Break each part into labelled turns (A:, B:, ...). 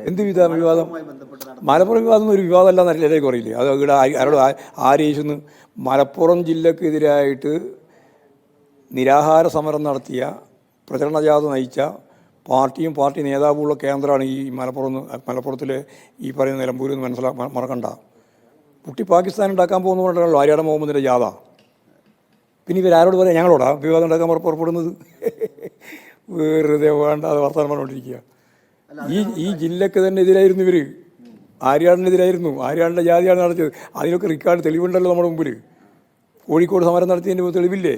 A: എന്ത് വിവാദം? മലപ്പുറം വിവാദം ഒരു വിവാദമല്ല എന്നറിയിലേക്ക് പറയില്ലേ? അത് ഇവിടെ ആരോട് ആരേശുന്ന് മലപ്പുറം ജില്ലക്കെതിരായിട്ട് നിരാഹാര സമരം നടത്തിയ പ്രചരണ ജാഥ നയിച്ച പാർട്ടിയും പാർട്ടി നേതാവുമുള്ള കേന്ദ്രമാണ് ഈ മലപ്പുറത്തിലെ ഈ പറയുന്ന നിലമ്പൂരിൽ നിന്ന് മറക്കണ്ട. കുട്ടി പാകിസ്ഥാൻ ഉണ്ടാക്കാൻ പോകുന്ന കൊണ്ടാണല്ലോ ആര്യാടൻ മുഹമ്മദിൻ്റെ ജാഥ. പിന്നെ ഇവരാരോട് പറയാം? ഞങ്ങളോടാ വിവാദം ഉണ്ടാക്കാൻ പുറപ്പെടുന്നത്? വെറുതെ വേണ്ടാതെ വർത്തമാനം പറഞ്ഞുകൊണ്ടിരിക്കുക. ഈ ജില്ലക്ക് തന്നെ എതിരായിരുന്നു ഇവർ. ആര്യാടിനെതിരായിരുന്നു. ആര്യാടിൻ്റെ ജാതിയാണ് നടത്തിയത്. അതിനൊക്കെ റെക്കോർഡ് തെളിവുണ്ടല്ലോ നമ്മുടെ മുമ്പിൽ. കോഴിക്കോട് സമരം നടത്തിയതിൻ്റെ തെളിവില്ലേ?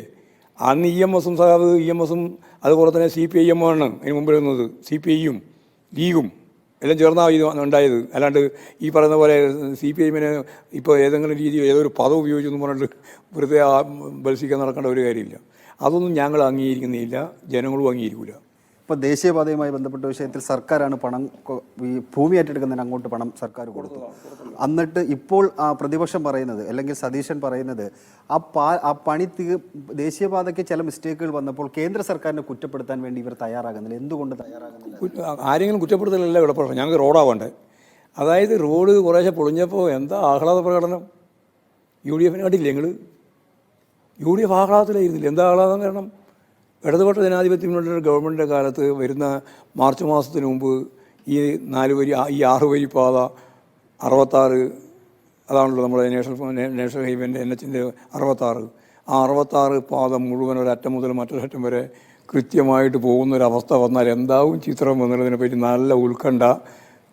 A: അന്ന് EMS അതുപോലെ തന്നെ CPIM ആണ് അതിന് മുമ്പിൽ നിന്നത്. CPI-യും ലീഗും എല്ലാം ചേർന്നാണ് ഇത് ഉണ്ടായത്. അല്ലാണ്ട് ഈ പറയുന്ന പോലെ CPIM ഇപ്പോൾ ഏതെങ്കിലും രീതിയിൽ ഏതൊരു പദം ഉപയോഗിച്ചെന്ന് പറഞ്ഞിട്ട് വെറുതെ ബത്സിക്കാൻ നടക്കേണ്ട ഒരു കാര്യമില്ല. അതൊന്നും ഞങ്ങൾ അംഗീകരിക്കുന്നില്ല, ജനങ്ങളും അംഗീകരിക്കില്ല.
B: ഇപ്പോൾ ദേശീയപാതയുമായി ബന്ധപ്പെട്ട വിഷയത്തിൽ സർക്കാരാണ് പണം, ഈ ഭൂമി ഏറ്റെടുക്കുന്നതിന് അങ്ങോട്ട് പണം സർക്കാർ കൊടുത്തു. എന്നിട്ട് ഇപ്പോൾ പ്രതിപക്ഷം പറയുന്നത്, അല്ലെങ്കിൽ സതീശൻ പറയുന്നത്, ആ പണി ദേശീയപാതയ്ക്ക് ചില മിസ്റ്റേക്കുകൾ വന്നപ്പോൾ കേന്ദ്ര സർക്കാരിനെ കുറ്റപ്പെടുത്താൻ വേണ്ടി ഇവർ തയ്യാറാകുന്നില്ല. എന്തുകൊണ്ട് തയ്യാറാകുന്നില്ല?
A: ആരെങ്കിലും കുറ്റപ്പെടുത്തലല്ല ഇവിടെ പ്രശ്നം. ഞങ്ങൾക്ക് റോഡാവണ്ടേ. അതായത് റോഡ് കുറേശ്ശെ പൊളിഞ്ഞപ്പോൾ എന്താ ആഹ്ലാദ പ്രകടനം. UDF കണ്ടില്ലേ നിങ്ങൾ? UDF ആഹ്ലാദത്തിലായിരുന്നില്ല. എന്താ ആഹ്ലാദം? കാരണം ഇടതുപക്ഷ ജനാധിപത്യ മുന്നണിയുടെ ഗവൺമെൻറ്റിൻ്റെ കാലത്ത് വരുന്ന മാർച്ച് മാസത്തിന് മുമ്പ് ഈ 6 വരി പാത 66, അതാണല്ലോ നമ്മുടെ നാഷണൽ ഹൈവേൻ്റെ NH-ൻ്റെ 66, ആ 66 പാത മുഴുവൻ ഒരറ്റം മുതൽ മറ്റൊരറ്റം വരെ കൃത്യമായിട്ട് പോകുന്നൊരവസ്ഥ വന്നാൽ എന്താവും ചിത്രം എന്നുള്ളതിനെപ്പറ്റി നല്ല ഉത്കണ്ഠ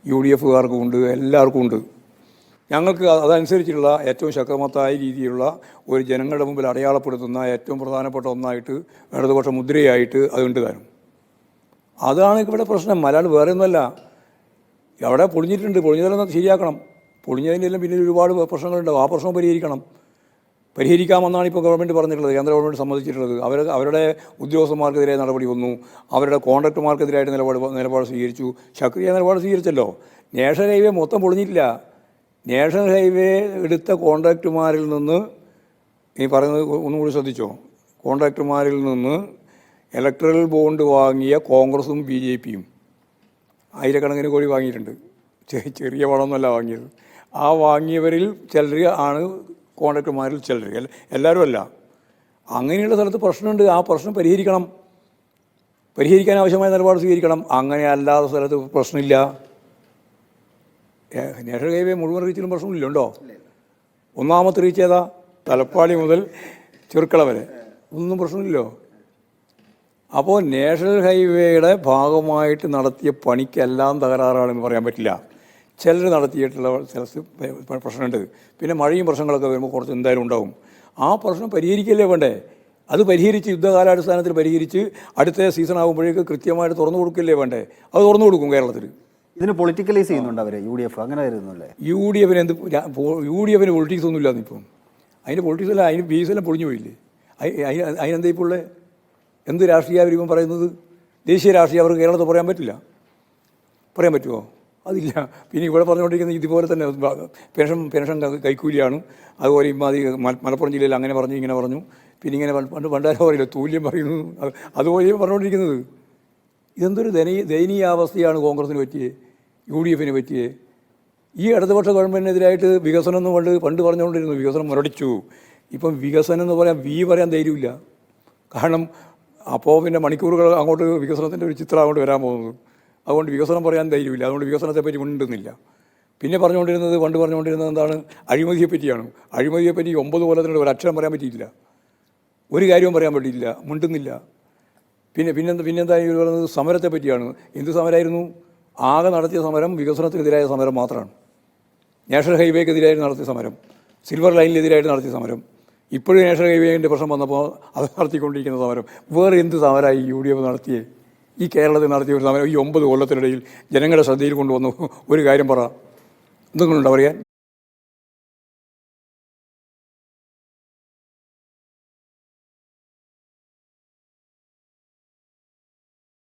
A: UDF-കാർക്കും ഉണ്ട്, എല്ലാവർക്കും ഉണ്ട്. ഞങ്ങൾക്ക് അതനുസരിച്ചുള്ള ഏറ്റവും ശക്തമത്തായ രീതിയിലുള്ള ഒരു ജനങ്ങളുടെ മുമ്പിൽ അടയാളപ്പെടുത്തുന്ന ഏറ്റവും പ്രധാനപ്പെട്ട ഒന്നായിട്ട് ഇടതുപക്ഷ മുദ്രയായിട്ട് അതുണ്ട് താനും. അതാണ് ഇവിടെ പ്രശ്നം. അല്ലാണ്ട് വേറെ ഒന്നുമല്ല. അവിടെ പൊളിഞ്ഞിട്ടുണ്ട്, പൊളിഞ്ഞതെല്ലാം ശരിയാക്കണം. പൊളിഞ്ഞതിൻ്റെ എല്ലാം പിന്നിൽ ഒരുപാട് പ്രശ്നങ്ങളുണ്ടാവും. ആ പ്രശ്നം പരിഹരിക്കാമെന്നാണ് ഇപ്പോൾ ഗവൺമെൻറ് പറഞ്ഞിട്ടുള്ളത്, കേന്ദ്ര ഗവൺമെൻറ് സമ്മതിച്ചിട്ടുള്ളത്. അവരുടെ ഉദ്യോഗസ്ഥന്മാർക്കെതിരെ നടപടി വന്നു, അവരുടെ കോൺട്രാക്ടർമാർക്കെതിരായിട്ട് നിലപാട് സ്വീകരിച്ചു, ശക്തിയായ നിലപാട് സ്വീകരിച്ചല്ലോ. നാഷണൽ ഹൈവേ മൊത്തം പൊളിഞ്ഞിട്ടില്ല. നാഷണൽ ഹൈവേ എടുത്ത കോൺട്രാക്ടർമാരിൽ നിന്ന്, ഈ പറയുന്നത് ഒന്നുകൂടി ശ്രദ്ധിച്ചോ, കോൺട്രാക്ടർമാരിൽ നിന്ന് ഇലക്ട്രൽ ബോണ്ട് വാങ്ങിയ കോൺഗ്രസും BJP-യും ആയിരക്കണക്കിന് കോടി വാങ്ങിയിട്ടുണ്ട്. ചെറിയ പണമൊന്നുമല്ല വാങ്ങിയത്. ആ വാങ്ങിയവരിൽ ചിലർ ആണ് കോൺട്രാക്ടർമാരിൽ ചിലർ, എല്ലാവരും അല്ല. അങ്ങനെയുള്ള സ്ഥലത്ത് പ്രശ്നമുണ്ട്. ആ പ്രശ്നം പരിഹരിക്കാൻ ആവശ്യമായ നിലപാട് സ്വീകരിക്കണം. അങ്ങനെ അല്ലാത്ത സ്ഥലത്ത് പ്രശ്നമില്ല. നാഷണൽ ഹൈവേ മുഴുവൻ റീച്ചിലും പ്രശ്നമില്ലുണ്ടോ? ഒന്നാമത്തെ റീച്ച് ഏതാ? തലപ്പാടി മുതൽ ചെറുക്കള വരെ ഒന്നും പ്രശ്നമില്ലല്ലോ. അപ്പോൾ നാഷണൽ ഹൈവേയുടെ ഭാഗമായിട്ട് നടത്തിയ പണിക്കെല്ലാം തകരാറാണെന്ന് പറയാൻ പറ്റില്ല. ചിലർ നടത്തിയിട്ടുള്ള സ്ഥലത്ത് പ്രശ്നമുണ്ട്. പിന്നെ മഴയും പ്രശ്നങ്ങളൊക്കെ വരുമ്പോൾ കുറച്ച് എന്തായാലും ഉണ്ടാവും. ആ പ്രശ്നം പരിഹരിക്കല്ലേ വേണ്ടേ? അത് പരിഹരിച്ച് യുദ്ധകാലാടിസ്ഥാനത്തിൽ പരിഹരിച്ച് അടുത്ത സീസൺ ആകുമ്പോഴേക്ക് കൃത്യമായിട്ട് തുറന്നു കൊടുക്കില്ലേ വേണ്ടേ? അത് തുറന്നു കൊടുക്കും. കേരളത്തിൽ
B: ഇതിന് പൊളിറ്റിക്കലൈസ് ചെയ്യുന്നുണ്ട് അവർ, UDF അങ്ങനെ വരുന്നല്ലേ?
A: UDF-ന് പൊളിറ്റിക്സ് ഒന്നും ഇല്ലാന്ന് ഇപ്പം. അതിൻ്റെ പൊളിറ്റിക്സ് അല്ല, അതിന് ബേസെല്ലാം പൊളിഞ്ഞു പോയില്ലേ? അതിനെന്താ ഇപ്പോൾ ഉള്ളത്? എന്ത് രാഷ്ട്രീയമാണ് ഇവൻ പറയുന്നത്? ദേശീയ രാഷ്ട്രീയം അവർക്ക് കേരളത്തിൽ പറയാൻ പറ്റില്ല. പറയാൻ പറ്റുമോ? അതില്ല. പിന്നെ ഇവിടെ പറഞ്ഞുകൊണ്ടിരിക്കുന്നത് ഇതുപോലെ തന്നെ പെൻഷൻ കൈക്കൂലിയാണ്. അതുപോലെ ഇമ്മാതി മലപ്പുറം ജില്ലയിൽ അങ്ങനെ പറഞ്ഞു ഇങ്ങനെ പറഞ്ഞു. പിന്നെ ഇങ്ങനെ പണ്ടാരോ പറയില്ല, തൂല്യം പറയുന്നു. അതുപോലെ പറഞ്ഞുകൊണ്ടിരിക്കുന്നത്. ഇതെന്തൊരു ദയനീയാവസ്ഥയാണ് കോൺഗ്രസിന് പറ്റിയേ, UDF-ന് പറ്റിയേ. ഈ ഇടതുപക്ഷ ഗവൺമെൻറ്റിനെതിരായിട്ട് വികസനം എന്ന് പണ്ട് പറഞ്ഞുകൊണ്ടിരുന്നു. വികസനം മുരടിച്ചു. ഇപ്പം വികസനം എന്ന് പറയാൻ ധൈര്യമില്ല. കാരണം അപ്പോൾ പിന്നെ മണിക്കൂറുകൾ അങ്ങോട്ട് വികസനത്തിൻ്റെ ഒരു ചിത്രം അങ്ങോട്ട് വരാൻ പോകുന്നത്. അതുകൊണ്ട് വികസനം പറയാൻ ധൈര്യമില്ല. അതുകൊണ്ട് വികസനത്തെപ്പറ്റി മിണ്ടുന്നില്ല. പിന്നെ പണ്ട് പറഞ്ഞുകൊണ്ടിരുന്നത് എന്താണ്? അഴിമതിയെപ്പറ്റിയാണ്. അഴിമതിയെപ്പറ്റി 9 കൊല്ലത്തിനുള്ളിൽ ഒരു അക്ഷരം പറയാൻ പറ്റിയില്ല. ഒരു കാര്യവും പറയാൻ പറ്റിയില്ല, മിണ്ടുന്നില്ല. പിന്നെന്താ ഈ പറയുന്നത്? സമരത്തെ പറ്റിയാണ്. എന്ത് സമരമായിരുന്നു? ആകെ നടത്തിയ സമരം വികസനത്തിനെതിരായ സമരം മാത്രമാണ്. നാഷണൽ ഹൈവേക്കെതിരായിട്ട് നടത്തിയ സമരം, സിൽവർ ലൈനിനെതിരായിട്ട് നടത്തിയ സമരം, ഇപ്പോഴും നാഷണൽ ഹൈവേൻ്റെ പ്രശ്നം വന്നപ്പോൾ അത് നടത്തിക്കൊണ്ടിരിക്കുന്ന സമരം. വേറെ എന്ത് സമരമായി UDF നടത്തിയേ? ഈ കേരളത്തിൽ നടത്തിയ ഒരു സമരം ഈ 9 കൊല്ലത്തിനിടയിൽ ജനങ്ങളുടെ ശ്രദ്ധയിൽ കൊണ്ടുവന്നു ഒരു കാര്യം പറ. എന്തെങ്കിലും ഉണ്ടോ പറയാൻ?